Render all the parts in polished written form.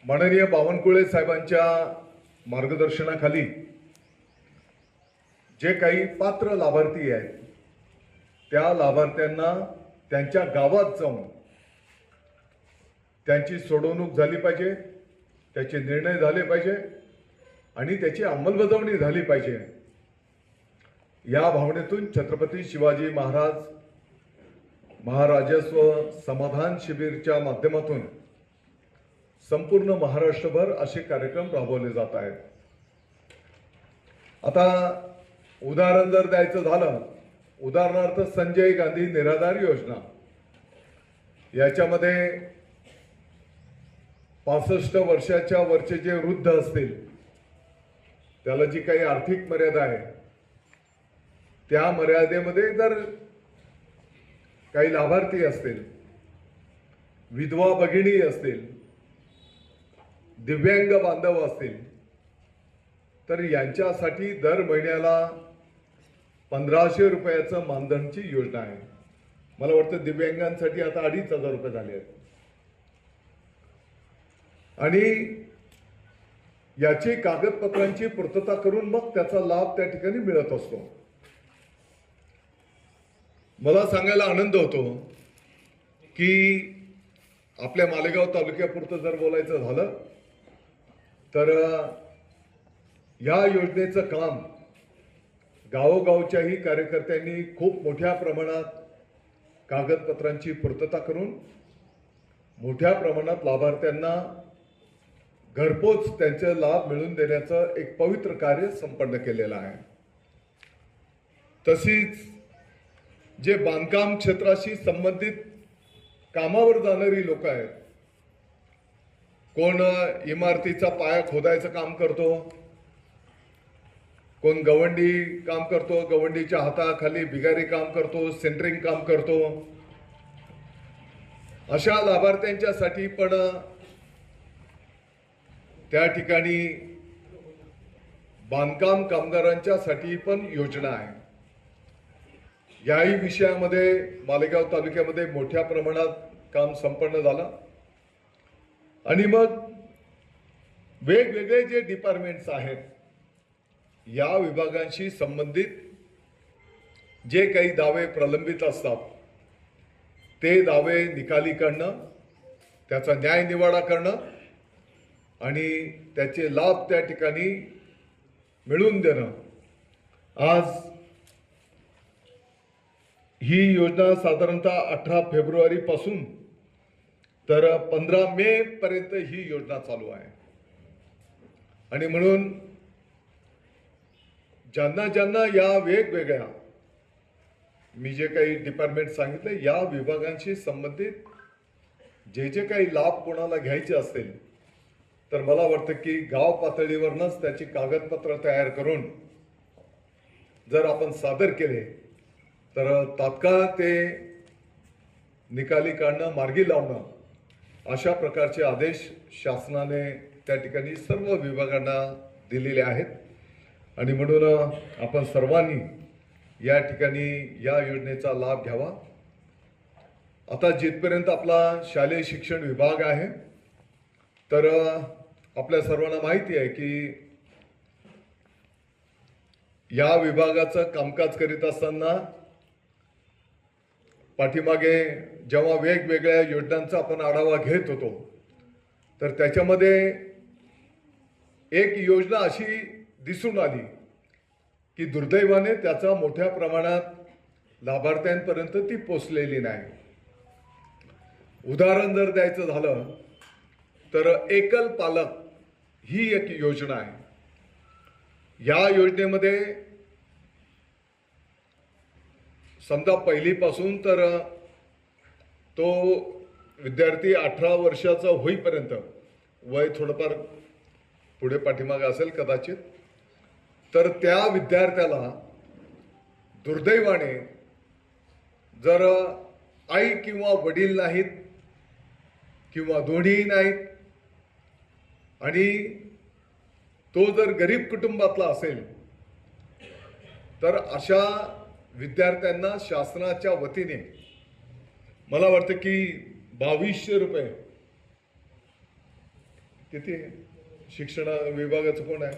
माननीय बावनकुळे साहेबांच्या मार्गदर्शनाखाली जे काही पात्र लाभार्थी आहेत त्या लाभार्थ्यांना त्यांच्या गावात जाऊन त्यांची सोडवणूक झाली पाहिजे, त्याचे निर्णय झाले पाहिजे आणि त्याची अंमलबजावणी झाली पाहिजे। या भावनेतून छत्रपती शिवाजी महाराजस्व समाधान शिबिरच्या माध्यमातून संपूर्ण महाराष्ट्रभर असे कार्यक्रम राबवले जात आहेत। आता उदाहरण जर द्यायचं झालं, उदाहरणार्थ संजय गांधी निराधार योजना, याच्यामध्ये 65 वर्षाच्या वरचे जे वृद्ध असतील त्याला जी काही आर्थिक मर्यादा आहे त्या मर्यादेमध्ये जर काही लाभार्थी असतील, विधवा भगिनी असतील, दिव्यांग बांधव असतील तर यांच्यासाठी दर महिन्याला 1500 रुपयाचं मानधनची योजना आहे। मला वाटतं दिव्यांगांसाठी आता 2500 रुपये झाले आहेत आणि याची कागदपत्रांची पूर्तता करून मग त्याचा लाभ त्या ठिकाणी मिळत असतो। मला सांगायला आनंद होतो की आपल्या मालेगाव तालुक्यापुरतं जर बोलायचं झालं तर या योजनेचं काम गावोगावच्याही कार्यकर्त्यांनी खूप मोठ्या प्रमाणात कागदपत्रांची पूर्तता करून मोठ्या प्रमाणात लाभार्थ्यांना घरपोच त्यांचे लाभ मिळवून देण्याचं एक पवित्र कार्य संपन्न केलेलं आहे। तशीच जे बांधकाम क्षेत्राशी संबंधित कामावर जाणारी लोक आहेत, कोण इमारतीचा पाया खोदायचं काम करतो, कोण गवंडी काम करतो, गवंडीच्या हाताखाली बिगारी काम करतो, सेंटरिंग काम करतो, अशा लाभार्थ्यांच्यासाठी पण त्या ठिकाणी बांधकाम कामगारांच्यासाठी पण योजना आहे। याही विषयामध्ये मालेगाव तालुक्यामध्ये मोठ्या प्रमाणात काम संपन्न झालं आणि मग वेगवेगळे जे डिपार्टमेंट्स आहेत या विभागांशी संबंधित जे काही दावे प्रलंबित असतात ते दावे निकाली करणं, त्याचा न्याय निवाडा करणं आणि त्याचे लाभ त्या ठिकाणी मिळवून देणं। आज ही योजना साधारणतः 18 फेब्रुवारी पासून तर 15 मे पर्यंत ही योजना चालू आहे आणि म्हणून ज्यांना ज्यांना या वेगवेगळ्या मी जे काही डिपार्टमेंट सांगितले या विभागांशी संबंधित जे जे काही लाभ कोणाला घ्यायचे असतील तर मला वाटतं की गाव पातळीवरनच त्याची कागदपत्र तयार करून जर आपण सादर केले तर तात्काळ ते निकाली काढणं, मार्गी लावणं अशा प्रकारचे आदेश शासनाने त्या ठिकाणी सर्व विभागांना दिलेले आहेत आणि म्हणून आपण सर्वांनी या ठिकाणी या योजनेचा लाभ घ्यावा। आता जिथपर्यंत आपला शालेय शिक्षण विभाग आहे तर आपल्या सर्वांना माहिती आहे की या विभागाचं कामकाज करीत असताना पाठीमागे जेव्हा वेगवेगळ्या योजनांचा आपण आढावा घेत होतो तर त्याच्यामध्ये एक योजना अशी दिसून आली की दुर्दैवाने त्याचा मोठ्या प्रमाणात लाभार्थ्यांपर्यंत ती पोचलेली नाही। उदाहरण जर द्यायचं झालं तर एकल पालक ही एक योजना आहे। या योजनेमध्ये समजा पहिलीपासून तर तो विद्यार्थी 18 वर्षाचा होईपर्यंत, वय थोडंफार पुढे पाठीमागे असेल कदाचित, तर त्या विद्यार्थ्याला दुर्दैवाने जर आई किंवा वडील नाहीत किंवा दोन्ही नाहीत आणि तो जर गरीब कुटुंबातला असेल तर अशा विद्यार्थ्यांना शासनाच्या वतीने मला वाटतं की 2200 रुपये किती शिक्षण विभागाचं कोण आहे?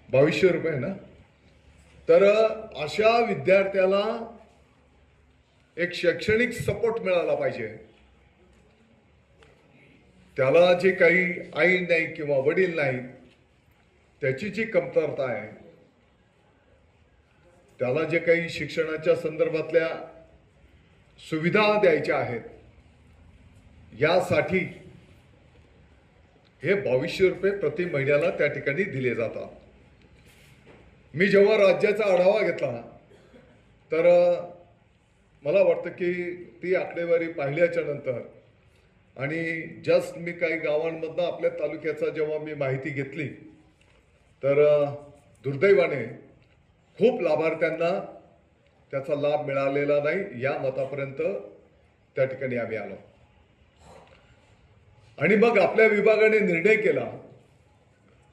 2200 रुपये ना. तर अशा विद्यार्थ्याला एक शैक्षणिक सपोर्ट मिळाला पाहिजे. त्याला जे काही आई नाही किंवा वडील नाही, त्याची जी कमतरता आहे, त्याला जे काही शिक्षणाच्या संदर्भातल्या सुविधा द्यायच्या आहेत, यासाठी हे 2200 रुपये प्रति महिन्याला त्या ठिकाणी दिले जातात. मी जेव्हा राज्याचा आढावा घेतला तर मला वाटतं की ती आकडेवारी पाहिल्याच्या नंतर आणि जस्ट मी काही गावांमधनं आपल्या तालुक्याचा जेव्हा मी माहिती घेतली तर दुर्दैवाने खूप लाभार्थ्यांना त्याचा लाभ मिळालेला नाही, या मतापर्यंत त्या ठिकाणी आम्ही आलो. आणि मग आपल्या विभागाने निर्णय केला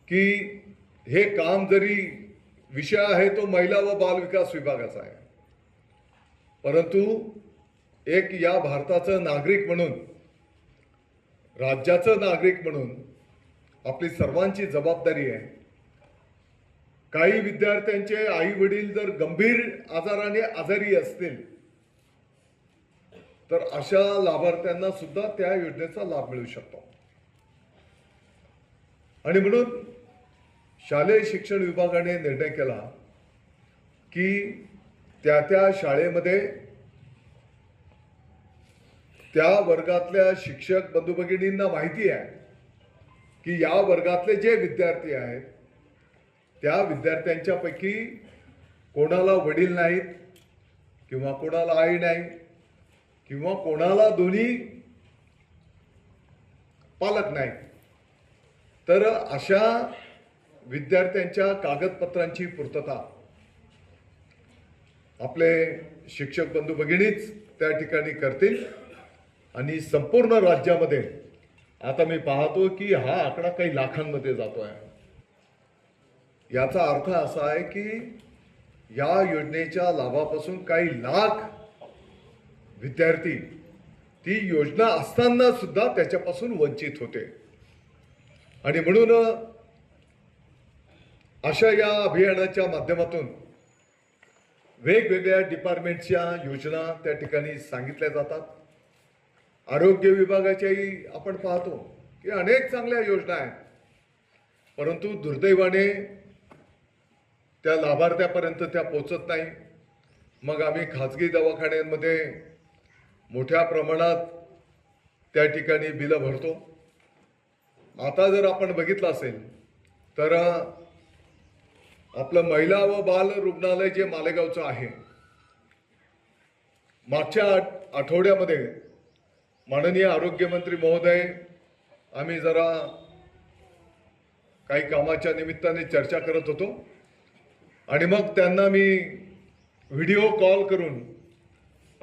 की हे काम जरी विषय आहे तो महिला व बाल विकास विभागाचा आहे, परंतु एक या भारताचं नागरिक म्हणून, राज्याचं नागरिक म्हणून आपली सर्वांची जबाबदारी आहे. काही विद्यार्थ्यांचे आई वडील जर गंभीर आजाराने आजारी असतील तर अशा लाभार्थ्यांना सुद्धा त्या योजनेचा लाभ मिळू शकतो. आणि म्हणून शालेय शिक्षण विभागाने निर्णय केला की त्या शाळेमध्ये त्या वर्गातल्या शिक्षक बंधू भगिनींना माहिती आहे की या वर्गातले जे विद्यार्थी आहेत त्या विद्यार्थ्यांच्यापैकी कोणाला वडील नाहीत किंवा कोणाला आई नाही किंवा कोणाला दोन्ही पालक नाही, तर अशा विद्यार्थ्यांच्या कागदपत्रांची पूर्तता आपले शिक्षक बंधू भगिनीच त्या ठिकाणी करतील. आणि संपूर्ण राज्यामध्ये आता मी पाहतो की हा आकडा काही लाखांमध्ये जातो आहे. याचा अर्थ असा आहे की या योजनेच्या लाभापासून काही लाख विद्यार्थी ती योजना असताना सुद्धा त्याच्यापासून वंचित होते. आणि म्हणून अशा या अभियानाच्या माध्यमातून वेगवेगळ्या डिपार्टमेंटच्या योजना त्या ठिकाणी सांगितल्या जातात. आरोग्य विभागाच्याही आपण पाहतो की अनेक चांगल्या योजना आहेत, परंतु दुर्दैवाने त्या लाभार्थ्यापर्यंत त्या पोचत नाही. मग आम्ही खाजगी दवाखान्यांमध्ये मोठ्या प्रमाणात त्या ठिकाणी बिलं भरतो. आता जर आपण बघितलं असेल तर आपलं महिला व बाल रुग्णालय जे मालेगावचं आहे, मागच्या आठवड्यामध्ये माननीय आरोग्यमंत्री महोदय आम्ही जरा काही कामाच्या निमित्ताने चर्चा करत होतो आणि मग त्यांना मी व्हिडिओ कॉल करून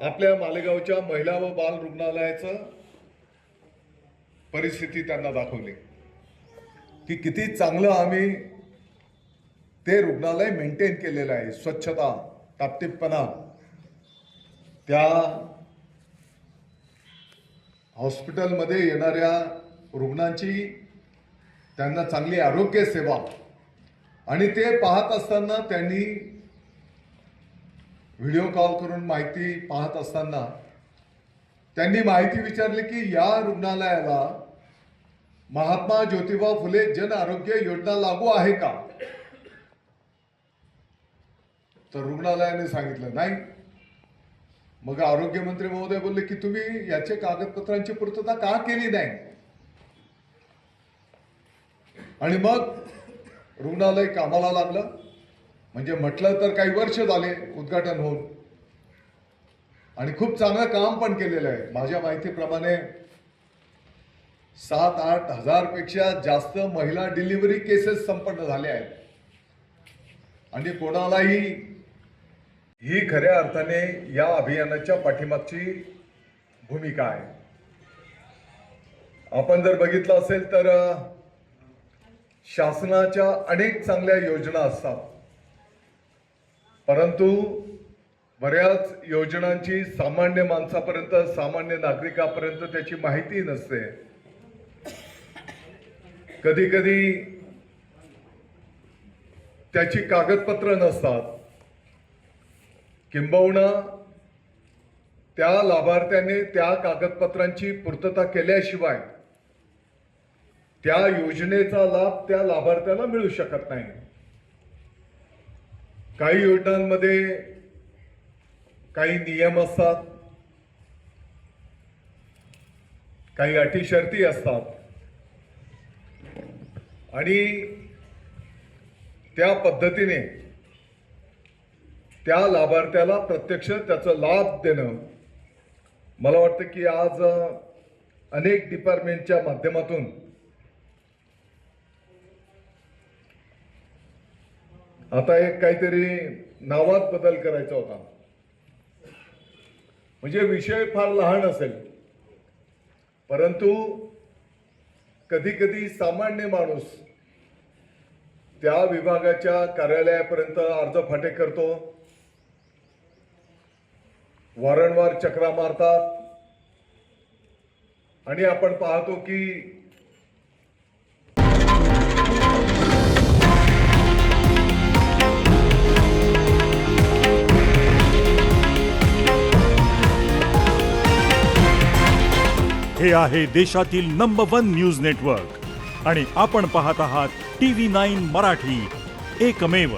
आपल्या मालेगावच्या महिला व बाल रुग्णालयाचं परिस्थिती त्यांना दाखवली की किती चांगलं आम्ही ते रुग्णालय मेंटेन केलेलं आहे. स्वच्छता, टापटीपपणा, त्या हॉस्पिटलमध्ये येणाऱ्या रुग्णांची त्यांना चांगली आरोग्य सेवा. आणि ते पाहत असताना त्यांनी व्हिडिओ कॉल करून माहिती पाहत असताना त्यांनी माहिती विचारली की या रुग्णालयाला महात्मा ज्योतिबा फुले जन आरोग्य योजना लागू आहे का? तर रुग्णालयाने सांगितलं नाही. मग आरोग्यमंत्री महोदय बोलले की तुम्ही याचे कागदपत्रांची पूर्तता का केली नाही? आणि मग रुग्णालय कामाला लागलं. म्हणजे म्हटलं तर काही वर्ष झाले उद्घाटन होऊन आणि खूप चांगलं काम पण केलेलं आहे. माझ्या माहितीप्रमाणे 7-8 हजारपेक्षा जास्त महिला डिलिव्हरी केसेस संपन्न झाले आहेत. आणि कोणालाही ही खऱ्या अर्थाने या अभियानाच्या पाठीमागची भूमिका आहे. आपण जर बघितलं असेल तर शासनाच्या अनेक चांगल्या योजना असतात, परंतु बऱ्याच योजनांची सामान्य माणसापर्यंत, सामान्य नागरिकापर्यंत त्याची माहिती नसते. कधी कधी त्याची कागदपत्र नसतात, किंबहुना त्या लाभार्थ्याने त्या कागदपत्रांची पूर्तता केल्याशिवाय त्या योजनेचा लाभ त्या लाभार्थ्याला मिळू शकत नाही. काही योजनांमध्ये काही नियम असतात, काही अटी शर्ती असतात आणि त्या पद्धतीने त्या लाभार्थ्याला प्रत्यक्ष त्याचा लाभ देणं, मला वाटतं की आज अनेक डिपार्टमेंटच्या माध्यमातून आता एक काहीतरी नावात बदल करायचा होता. म्हणजे विषय फार लहान असेल, परंतु कधी कधी सामान्य माणूस त्या विभागाच्या कार्यालयापर्यंत अर्ज फाटे करतो, वारंवार चक्रा मारतात आणि आपण पाहतो की हे आहे देशातील नंबर 1 न्यूज नेटवर्क आणि आपण पाहत आहात TV9 मराठी, एकमेव.